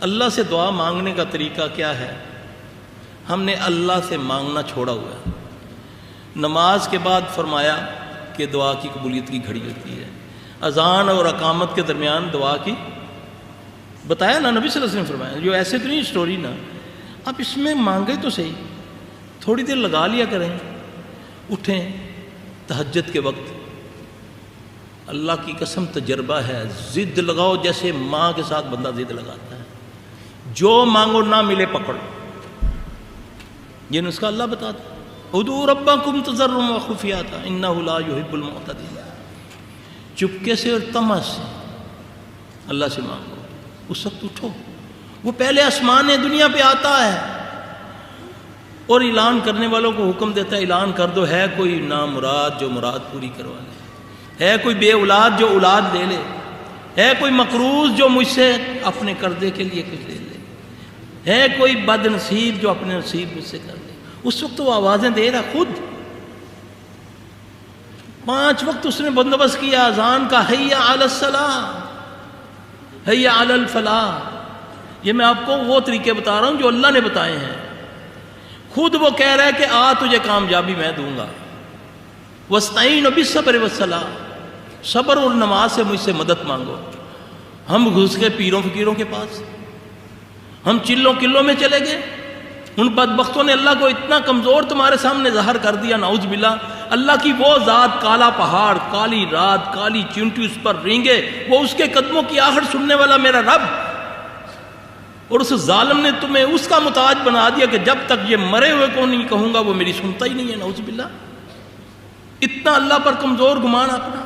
اللہ سے دعا مانگنے کا طریقہ کیا ہے؟ ہم نے اللہ سے مانگنا چھوڑا ہوا ہے۔ نماز کے بعد فرمایا کہ دعا کی قبولیت کی گھڑی ہوتی ہے، اذان اور اقامت کے درمیان دعا کی بتایا نا نبی صلی اللہ علیہ وسلم فرمایا، جو ایسے تو نہیں سٹوری نا، آپ اس میں مانگے تو صحیح، تھوڑی دیر لگا لیا کریں، اٹھیں تہجد کے وقت، اللہ کی قسم تجربہ ہے، ضد لگاؤ جیسے ماں کے ساتھ بندہ ضد لگاتا ہے، جو مانگو نہ ملے پکڑ، یہ نسخہ اللہ بتاتا ہے، ادعوا ربکم تضرعا وخفیۃ انہ لا یحب المعتدین، چپکے سے اور طمع سے اللہ سے مانگو، اس وقت اٹھو، وہ پہلے آسمان دنیا پہ آتا ہے اور اعلان کرنے والوں کو حکم دیتا ہے اعلان کر دو، ہے کوئی نامراد جو مراد پوری کروا لے، ہے کوئی بے اولاد جو اولاد لے لے، ہے کوئی مقروض جو مجھ سے اپنے قرضے کے لیے کچھ لے لے، ہے کوئی بد نصیب جو اپنے نصیب مجھ سے کر لے۔ اس وقت وہ آوازیں دے رہا خود، 5 وقت اس نے بندوبست کیا اذان کا، حی علی الصلاۃ حی علی الفلاح۔ یہ میں آپ کو وہ طریقے بتا رہا ہوں جو اللہ نے بتائے ہیں، خود وہ کہہ رہا ہے کہ آ تجھے کامیابی میں دوں گا، وَاسْتَعِینُوا بِالصَّبْرِ وَالصَّلَاةِ، صبر اور نماز سے مجھ سے مدد مانگو۔ ہم گھس گئے پیروں فقیروں کے پاس، ہم چلوں کلوں میں چلے گئے، ان بدبختوں نے اللہ کو اتنا کمزور تمہارے سامنے ظاہر کر دیا، نعوذ باللہ۔ اللہ کی وہ ذات، کالا پہاڑ، کالی رات، کالی چونٹی اس پر رینگے، وہ اس کے قدموں کی آہٹ سننے والا میرا رب، اور اس ظالم نے تمہیں اس کا محتاج بنا دیا کہ جب تک یہ مرے ہوئے کو نہیں کہوں گا وہ میری سنتا ہی نہیں ہے، نعوذ باللہ۔ اتنا اللہ پر کمزور گمان اپنا،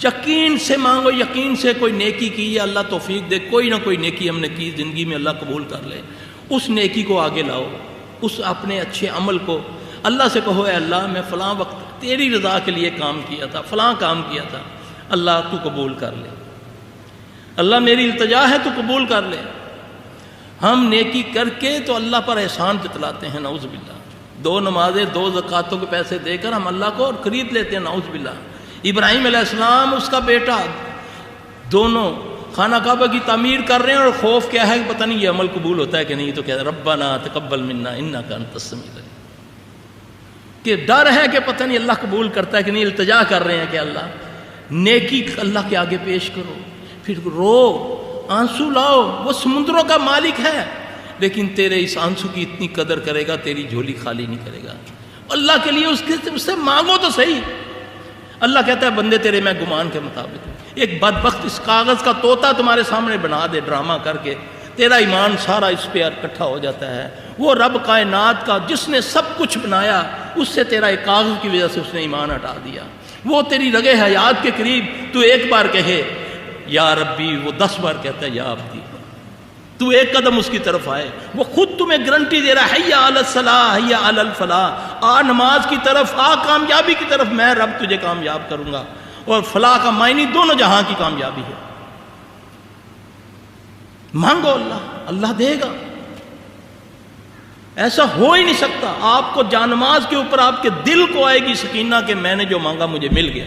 یقین سے مانگو، یقین سے کوئی نیکی کی ہے اللہ توفیق دے، کوئی نہ کوئی نیکی ہم نے کی زندگی میں اللہ قبول کر لے، اس نیکی کو آگے لاؤ، اس اپنے اچھے عمل کو اللہ سے کہو، اے اللہ میں فلاں وقت تیری رضا کے لیے کام کیا تھا، فلاں کام کیا تھا، اللہ تو قبول کر لے، اللہ میری التجا ہے تو قبول کر لے۔ ہم نیکی کر کے تو اللہ پر احسان جتلاتے ہیں، نعوذ باللہ۔ 2 نمازیں 2 زکاتوں کے پیسے دے کر ہم اللہ کو خرید لیتے ہیں، نعوذ باللہ۔ ابراہیم علیہ السلام اس کا بیٹا دونوں خانہ کعبہ کی تعمیر کر رہے ہیں، اور خوف کیا ہے کہ پتہ نہیں یہ عمل قبول ہوتا ہے کہ نہیں، تو کہتے ہیں ربنا تقبل منا انک انت السمیع العلیم، کہ ڈر ہے کہ پتہ نہیں اللہ قبول کرتا ہے کہ نہیں، التجا کر رہے ہیں کہ اللہ نیکی اللہ کے آگے پیش کرو، پھر رو، آنسو لاؤ، وہ سمندروں کا مالک ہے، لیکن تیرے اس آنسو کی اتنی قدر کرے گا، تیری جھولی خالی نہیں کرے گا۔ اللہ کے لیے اس سے مانگو تو صحیح۔ اللہ کہتا ہے بندے تیرے میں گمان کے مطابق، ایک بدبخت اس کاغذ کا طوطا تمہارے سامنے بنا دے ڈرامہ کر کے، تیرا ایمان سارا اس پہ اکٹھا ہو جاتا ہے۔ وہ رب کائنات کا جس نے سب کچھ بنایا، اس سے تیرا ایک کاغذ کی وجہ سے اس نے ایمان ہٹا دیا۔ وہ تیری رگے حیات کے قریب تو ایک بار کہے یا ربی، وہ 10 بار کہتا ہے یا عبدی، تو ایک قدم اس کی طرف آئے، وہ خود تمہیں گارنٹی دے رہا ہے، حی علی الصلاۃ حی علی الفلاح، آ نماز کی طرف، آ کامیابی کی طرف، میں رب تجھے کامیاب کروں گا۔ اور فلاح کا معنی دونوں جہاں کی کامیابی ہے۔ مانگو اللہ دے گا، ایسا ہو ہی نہیں سکتا۔ آپ کو جانماز کے اوپر آپ کے دل کو آئے گی سکینہ کہ میں نے جو مانگا مجھے مل گیا۔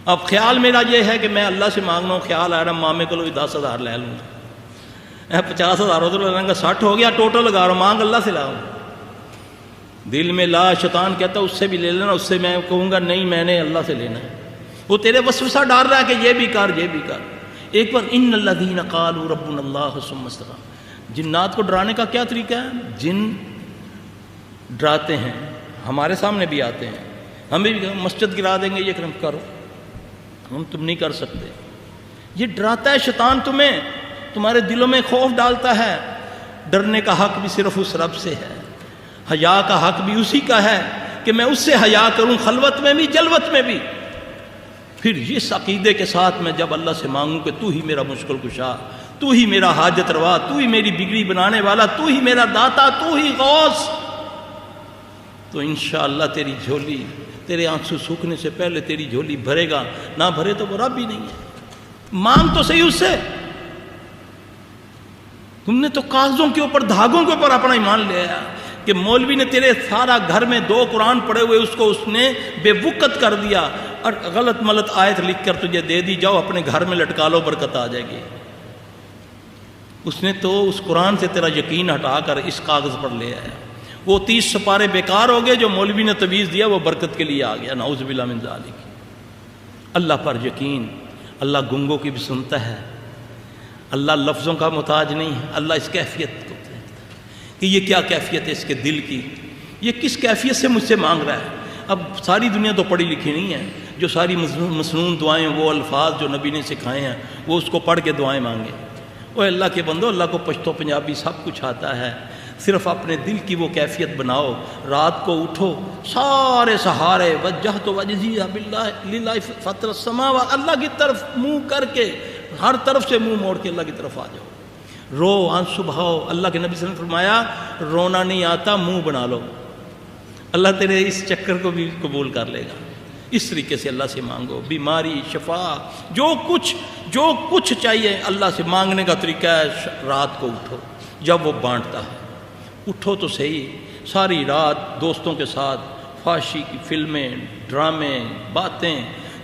اب خیال میرا یہ ہے کہ میں اللہ سے مانگنا ہوں، خیال آ رہا مامے کو 10,000 لے لوں، 50,000 ادھر لگاؤں گا، 60 ہو گیا ٹوٹل لگا رہا ہوں، مانگ اللہ سے لاؤں۔ دل میں لا شیطان کہتا اس سے بھی لے لینا، اس سے میں کہوں گا نہیں میں نے اللہ سے لینا ہے، وہ تیرے وسوسہ ڈال رہا ہے کہ یہ بھی کر یہ بھی کر۔ ایک بار ان الذین قالوا ربنا اللہ ثم استقاموا، جنات کو ڈرانے کا کیا طریقہ ہے؟ جن ڈراتے ہیں، ہمارے سامنے بھی آتے ہیں، ہمیں بھی مسجد گرا دیں گے، یہ کرو، ہم تم نہیں کر سکتے۔ یہ ڈراتا ہے شیطان تمہیں، تمہارے دلوں میں خوف ڈالتا ہے۔ ڈرنے کا حق بھی صرف اس رب سے ہے، حیا کا حق بھی اسی کا ہے کہ میں اس سے حیا کروں، خلوت میں بھی جلوت میں بھی۔ پھر اس عقیدے کے ساتھ میں جب اللہ سے مانگوں کہ تو ہی میرا مشکل کشا، تو ہی میرا حاجت روا، تو ہی میری بگڑی بنانے والا، تو ہی میرا داتا، تو ہی غوث، تو انشاءاللہ تیری جھولی، تیرے آنسو سوکھنے سے پہلے تیری جھولی بھرے گا، نہ بھرے تو وہ رب ہی نہیں ہے۔ مانگ تو صحیح اس سے۔ تم نے تو کاغذوں کے اوپر، دھاگوں کے اوپر اپنا ایمان لے آیا کہ مولوی نے تیرے سارا گھر میں 2 قرآن پڑھے ہوئے اس کو اس نے بے وقت کر دیا اور غلط ملت آیت لکھ کر تجھے دے دی، جاؤ اپنے گھر میں لٹکا لو، برکت آ جائے گی۔ اس نے تو اس قرآن سے تیرا یقین ہٹا کر اس کاغذ پر لے آیا. وہ 30 سپارے بیکار ہو گئے جو مولوی نے تویز دیا، وہ برکت کے لیے آ گیا. نعوذ باللہ من ذالک. اللہ پر یقین. اللہ گنگوں کی بھی سنتا ہے. اللہ لفظوں کا محتاج نہیں ہے. اللہ اس کیفیت کو دیکھتا ہے کہ یہ کیا کیفیت ہے اس کے دل کی، یہ کس کیفیت سے مجھ سے مانگ رہا ہے. اب ساری دنیا تو پڑھی لکھی نہیں ہے. جو ساری مسنون دعائیں، وہ الفاظ جو نبی نے سکھائے ہیں، وہ اس کو پڑھ کے دعائیں مانگے. وہ اللہ کے بندو، اللہ کو پشتو پنجابی سب کچھ آتا ہے. صرف اپنے دل کی وہ کیفیت بناؤ. رات کو اٹھو، سارے سہارے وجہت وجہی باللہ للہ فطر السماوات، اللہ کی طرف منہ کر کے، ہر طرف سے منہ موڑ کے اللہ کی طرف آ جاؤ. رو، آنسو بہاؤ. اللہ کے نبی صلی اللہ علیہ وسلم نے فرمایا رونا نہیں آتا، منہ بنا لو. اللہ تیرے اس چکر کو بھی قبول کر لے گا. اس طریقے سے اللہ سے مانگو. بیماری، شفا، جو کچھ چاہیے اللہ سے مانگنے کا طریقہ ہے. رات کو اٹھو جب وہ بانٹتا ہے، اٹھو تو صحیح. ساری رات دوستوں کے ساتھ فحاشی کی فلمیں، ڈرامے، باتیں.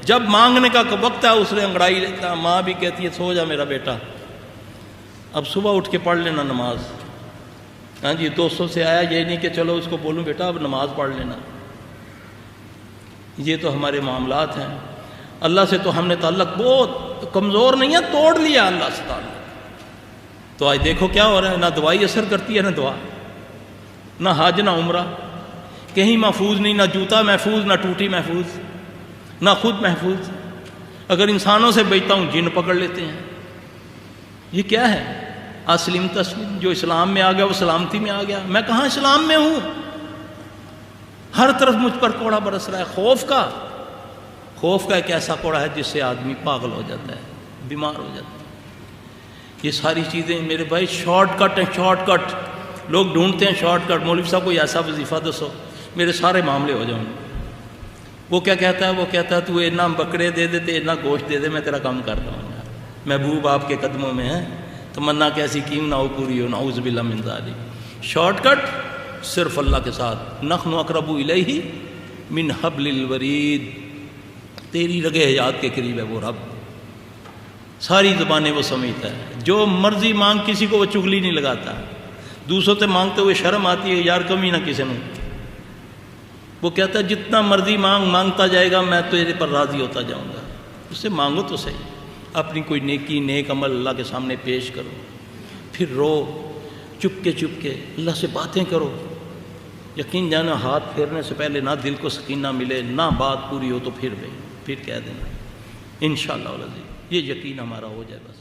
جب مانگنے کا وقت ہے اس نے انگڑائی لیتا ہے. ماں بھی کہتی ہے سو جا میرا بیٹا، اب صبح اٹھ کے پڑھ لینا نماز. ہاں جی، دوستوں سے آیا، یہ نہیں کہ چلو اس کو بولوں بیٹا اب نماز پڑھ لینا. یہ تو ہمارے معاملات ہیں. اللہ سے تو ہم نے تعلق بہت کمزور نہیں ہے، توڑ لیا اللہ سے تعلق. تو آج دیکھو کیا ہو رہا ہے. نہ دوائی اثر کرتی ہے، نہ دعا، نہ حج، نہ عمرہ. کہیں محفوظ نہیں، نہ جوتا محفوظ، نہ ٹوٹی محفوظ، نہ خود محفوظ. اگر انسانوں سے بیچتا ہوں جن پکڑ لیتے ہیں. یہ کیا ہے؟ اسلم تسلیم. جو اسلام میں آ گیا وہ سلامتی میں آ گیا. میں کہاں اسلام میں ہوں؟ ہر طرف مجھ پر کوڑا برس رہا ہے. خوف کا ایک ایسا کوڑا ہے جس سے آدمی پاگل ہو جاتا ہے، بیمار ہو جاتا ہے. یہ ساری چیزیں میرے بھائی شارٹ کٹ ہیں. شارٹ کٹ لوگ ڈھونڈتے ہیں. Shortcut. مولوی صاحب کوئی ایسا وظیفہ دسو میرے سارے معاملے ہو جاؤں. وہ کیا کہتا ہے؟ وہ کہتا ہے تو اتنا بکرے دے دے، اتنا گوشت دے دے، میں تیرا کام کر رہا ہوں. محبوب آپ کے قدموں میں ہے، تمنا کیسی کیوں نہ ہو پوری ہو. نعوذ باللہ من ذالک. شارٹ کٹ صرف اللہ کے ساتھ. نحن اقرب الیہ من حبل الورید. تیری رگے حیات کے قریب ہے وہ رب. ساری زبانیں وہ سمجھتا ہے. جو مرضی مانگ، کسی کو وہ چغلی نہیں لگاتا. دوسروں سے مانگتے ہوئے شرم آتی ہے، یار کمی نہ کسی نے. وہ کہتا ہے جتنا مرضی مانگتا جائے گا میں تیرے پر راضی ہوتا جاؤں گا. اس سے مانگو تو صحیح. اپنی کوئی نیکی، نیک عمل اللہ کے سامنے پیش کرو. پھر رو، چپ کے اللہ سے باتیں کرو. یقین جانا ہاتھ پھیرنے سے پہلے نہ دل کو سکینہ ملے، نہ بات پوری ہو تو پھر کہہ دینا انشاءاللہ العزیز. یہ یقین ہمارا ہو جائے بس.